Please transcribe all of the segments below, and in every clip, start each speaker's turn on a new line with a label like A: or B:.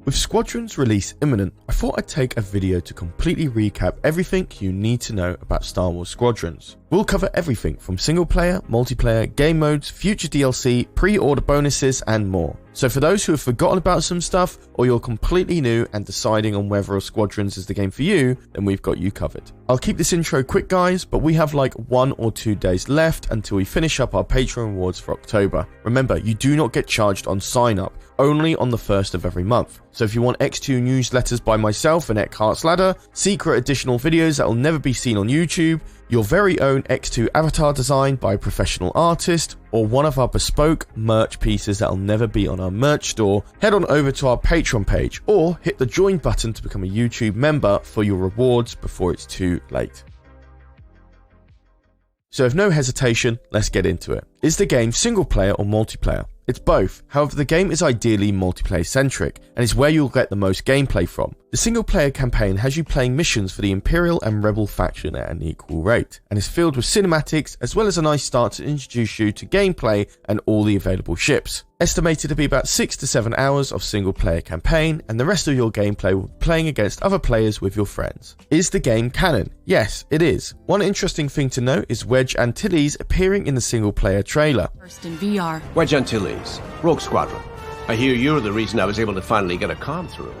A: With Squadrons release imminent, I thought I'd take a video to completely recap everything you need to know about Star Wars Squadrons. We'll cover everything from single player, multiplayer, game modes, future DLC, pre-order bonuses and more. So for those who have forgotten about some stuff, or you're completely new and deciding on whether Squadrons is the game for you, then we've got you covered. I'll keep this intro quick guys, but we have like 1 or 2 days left until we finish up our Patreon rewards for October. Remember, you do not get charged on sign up, only on the 1st of every month. So if you want EcksToo newsletters by myself and Eckhartsladder, secret additional videos that will never be seen on YouTube, your very own EcksToo avatar design by a professional artist, or one of our bespoke merch pieces that will never be on our merch store, head on over to our Patreon page or hit the join button to become a YouTube member for your rewards before it's too late. So with no hesitation, let's get into it. Is the game single player or multiplayer? It's both, however the game is ideally multiplayer centric and is where you'll get the most gameplay from. The single player campaign has you playing missions for the Imperial and Rebel faction at an equal rate, and is filled with cinematics as well as a nice start to introduce you to gameplay and all the available ships. Estimated to be about 6 to 7 hours of single player campaign, and the rest of your gameplay will be playing against other players with your friends. Is the game canon? Yes, it is. One interesting thing to note is Wedge Antilles appearing in the single player trailer.
B: First in VR.
C: Wedge Antilles, Rogue Squadron. I hear you're the reason I was able to finally get a comm through.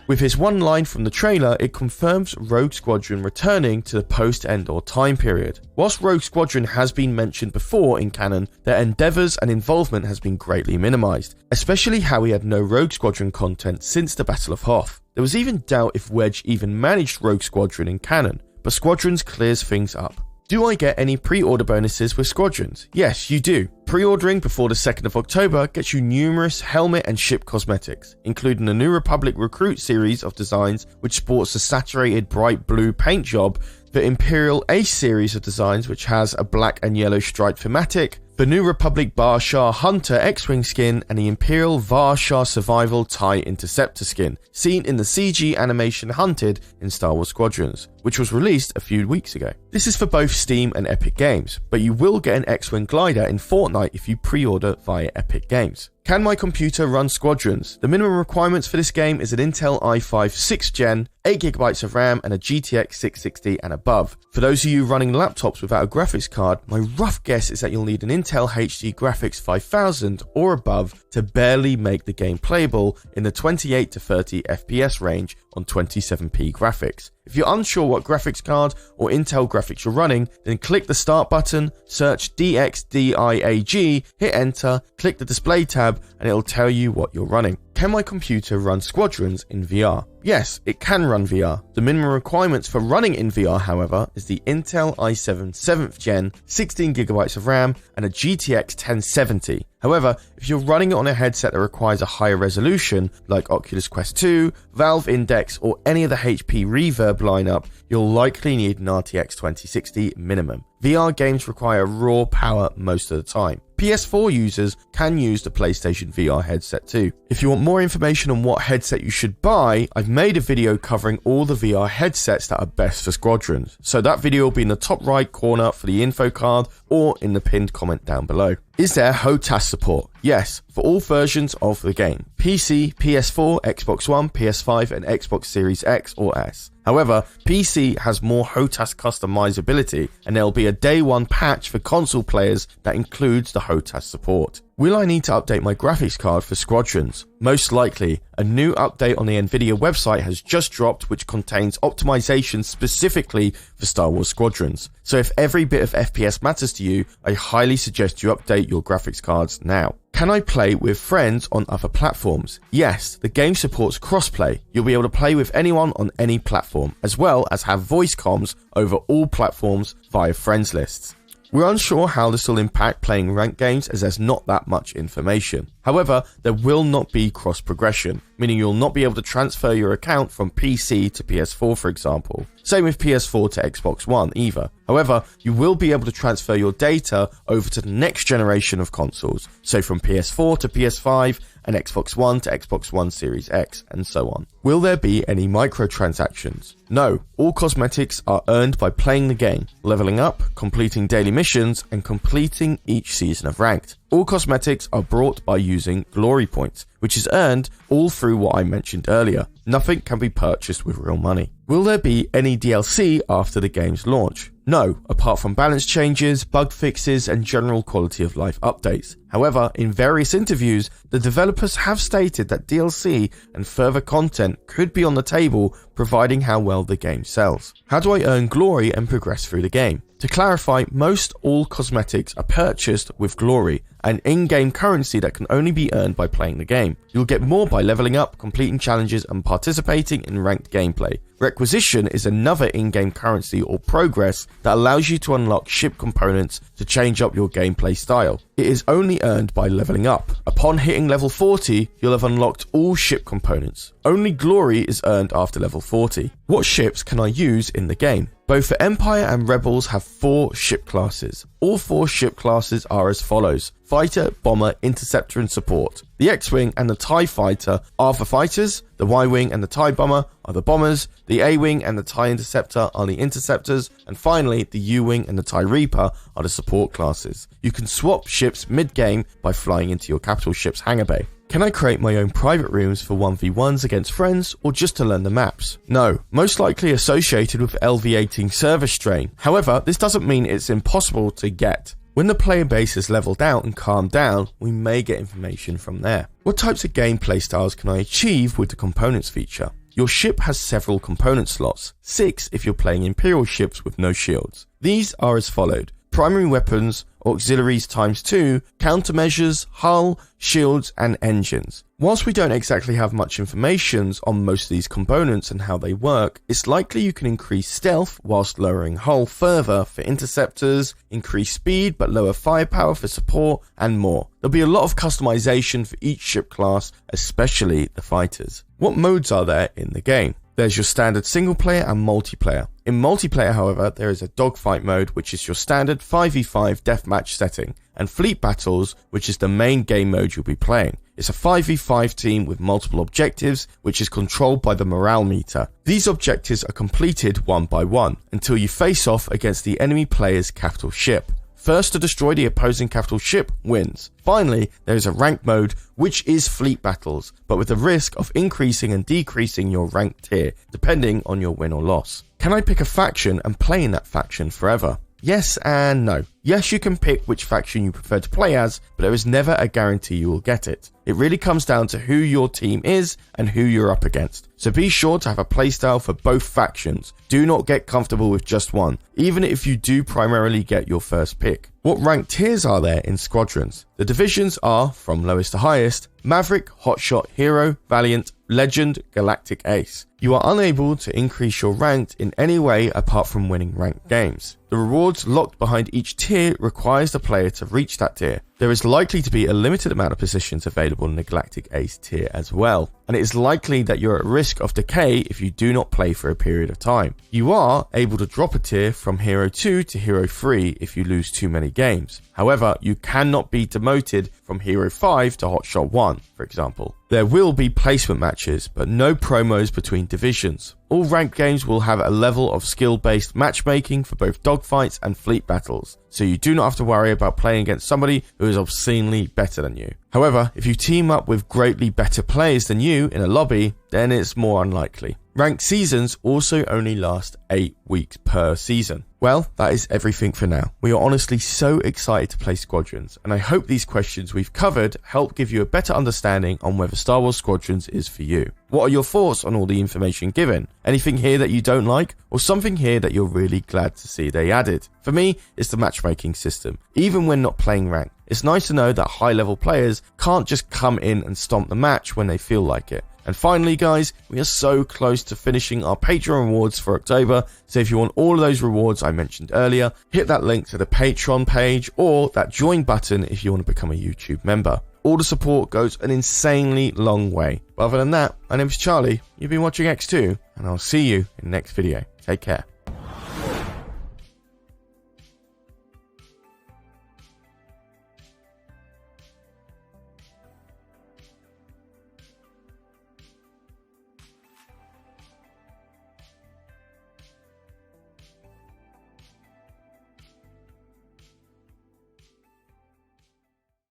A: With his one line from the trailer, it confirms Rogue Squadron returning to the post-Endor time period. Whilst Rogue Squadron has been mentioned before in canon, their endeavours and involvement has been greatly minimised, especially how we had no Rogue Squadron content since the Battle of Hoth. There was even doubt if Wedge even managed Rogue Squadron in canon, but Squadrons clears things up. Do I get any pre-order bonuses with Squadrons? Yes, you do. Pre-ordering before the 2nd of October gets you numerous helmet and ship cosmetics, including the New Republic Recruit series of designs which sports a saturated bright blue paint job, the Imperial Ace series of designs which has a black and yellow striped thematic, the New Republic Bar Shah Hunter X-Wing skin, and the Imperial Var Shah Survival TIE Interceptor skin, seen in the CG animation Hunted in Star Wars Squadrons, which was released a few weeks ago. This is for both Steam and Epic Games, but you will get an X-Wing glider in Fortnite if you pre-order via Epic Games. Can my computer run Squadrons? The minimum requirements for this game is an Intel i5 6th Gen, 8GB of RAM and a GTX 660 and above. For those of you running laptops without a graphics card, my rough guess is that you'll need an Intel HD Graphics 5000 or above to barely make the game playable in the 28 to 30 FPS range on 27p graphics. If you're unsure what graphics card or Intel graphics you're running, then click the start button, search DXDIAG, hit enter, click the display tab, and it'll tell you what you're running. Can my computer run Squadrons in VR? Yes, it can run VR. The minimum requirements for running in VR, however, is the Intel i7 7th Gen, 16GB of RAM, and a GTX 1070. However, if you're running it on a headset that requires a higher resolution, like Oculus Quest 2, Valve Index, or any of the HP Reverb lineup, you'll likely need an RTX 2060 minimum. VR games require raw power most of the time. PS4 users can use the PlayStation VR headset too. If you want more information on what headset you should buy, I've made a video covering all the VR headsets that are best for Squadrons, so that video will be in the top right corner for the info card or in the pinned comment down below. Is there HOTAS support? Yes, for all versions of the game. PC, PS4, Xbox One, PS5 and Xbox Series X or S. However, PC has more HOTAS customizability, and there will be a day one patch for console players that includes the HOTAS support. Will I need to update my graphics card for Squadrons? Most likely. A new update on the Nvidia website has just dropped which contains optimization specifically for Star Wars Squadrons. So if every bit of FPS matters to you, I highly suggest you update your graphics cards now. Can I play with friends on other platforms? Yes, the game supports crossplay. You'll be able to play with anyone on any platform, as well as have voice comms over all platforms via friends lists. We're unsure how this will impact playing ranked games as there's not that much information. However, there will not be cross progression, meaning you'll not be able to transfer your account from PC to PS4 for example. Same with PS4 to Xbox One either. However, you will be able to transfer your data over to the next generation of consoles, so from PS4 to PS5 and Xbox One to Xbox One Series X and so on. Will there be any microtransactions? No, all cosmetics are earned by playing the game, leveling up, completing daily missions, and completing each season of Ranked. All cosmetics are brought by using glory points, which is earned all through what I mentioned earlier. Nothing can be purchased with real money. Will there be any DLC after the game's launch? No, apart from balance changes, bug fixes, and general quality of life updates. However, in various interviews, the developers have stated that DLC and further content could be on the table, providing how well the game sells. How do I earn glory and progress through the game? To clarify, most all cosmetics are purchased with glory, an in-game currency that can only be earned by playing the game. You'll get more by leveling up, completing challenges, and participating in ranked gameplay. Requisition is another in-game currency or progress that allows you to unlock ship components to change up your gameplay style. It is only earned by leveling up. Upon hitting level 40, you'll have unlocked all ship components. Only glory is earned after level 40. What ships can I use in the game? Both the Empire and Rebels have 4 ship classes. All 4 ship classes are as follows: Fighter, Bomber, Interceptor, and Support. The X-Wing and the TIE Fighter are the fighters, the Y-Wing and the TIE Bomber are the bombers, the A-Wing and the TIE Interceptor are the interceptors, and finally the U-Wing and the TIE Reaper are the support classes. You can swap ships mid-game by flying into your capital ship's hangar bay. Can I create my own private rooms for 1v1s against friends, or just to learn the maps? No, most likely associated with LV18 server strain. However, this doesn't mean it's impossible to get. When the player base is leveled out and calmed down, we may get information from there. What types of gameplay styles can I achieve with the components feature? Your ship has several component slots, 6 if you're playing Imperial ships with no shields. These are as followed: primary weapons, auxiliaries ×2, countermeasures, hull, shields, and engines. Whilst we don't exactly have much information on most of these components and how they work, it's likely you can increase stealth whilst lowering hull further for interceptors, increase speed but lower firepower for support, and more. There'll be a lot of customization for each ship class, especially the fighters. What modes are there in the game? There's your standard single player and multiplayer. In multiplayer, however, there is a dogfight mode, which is your standard 5v5 deathmatch setting, and fleet battles, which is the main game mode you'll be playing. It's a 5v5 team with multiple objectives, which is controlled by the morale meter. These objectives are completed one by one until you face off against the enemy player's capital ship. First to destroy the opposing capital ship wins. Finally, there is a rank mode, which is fleet battles, but with the risk of increasing and decreasing your rank tier, depending on your win or loss. Can I pick a faction and play in that faction forever? Yes and no. Yes, you can pick which faction you prefer to play as, but there is never a guarantee you will get it. It really comes down to who your team is and who you're up against. So be sure to have a playstyle for both factions. Do not get comfortable with just one, even if you do primarily get your first pick. What rank tiers are there in Squadrons? The divisions are, from lowest to highest, Maverick, Hotshot, Hero, Valiant, Legend, Galactic Ace. You are unable to increase your rank in any way apart from winning ranked games. The rewards locked behind each tier requires the player to reach that tier. There is likely to be a limited amount of positions available in the Galactic Ace tier as well, and it is likely that you're at risk of decay if you do not play for a period of time. You are able to drop a tier from Hero 2 to Hero 3 if you lose too many games. However, you cannot be demoted from Hero 5 to Hotshot 1, for example. There will be placement matches, but no promos between divisions. All ranked games will have a level of skill-based matchmaking for both dogfights and fleet battles, so you do not have to worry about playing against somebody who is obscenely better than you. However, if you team up with greatly better players than you in a lobby, then it's more unlikely. Ranked seasons also only last 8 weeks per season. Well, that is everything for now. We are honestly so excited to play Squadrons, and I hope these questions we've covered help give you a better understanding on whether Star Wars Squadrons is for you. What are your thoughts on all the information given? Anything here that you don't like, or something here that you're really glad to see they added? For me, it's the matchmaking system, even when not playing ranked. It's nice to know that high-level players can't just come in and stomp the match when they feel like it. And finally, guys, we are so close to finishing our Patreon rewards for October, so if you want all of those rewards I mentioned earlier, hit that link to the Patreon page or that join button if you want to become a YouTube member. All the support goes an insanely long way. But other than that, my name is Charlie, you've been watching EcksToo, and I'll see you in the next video. Take care.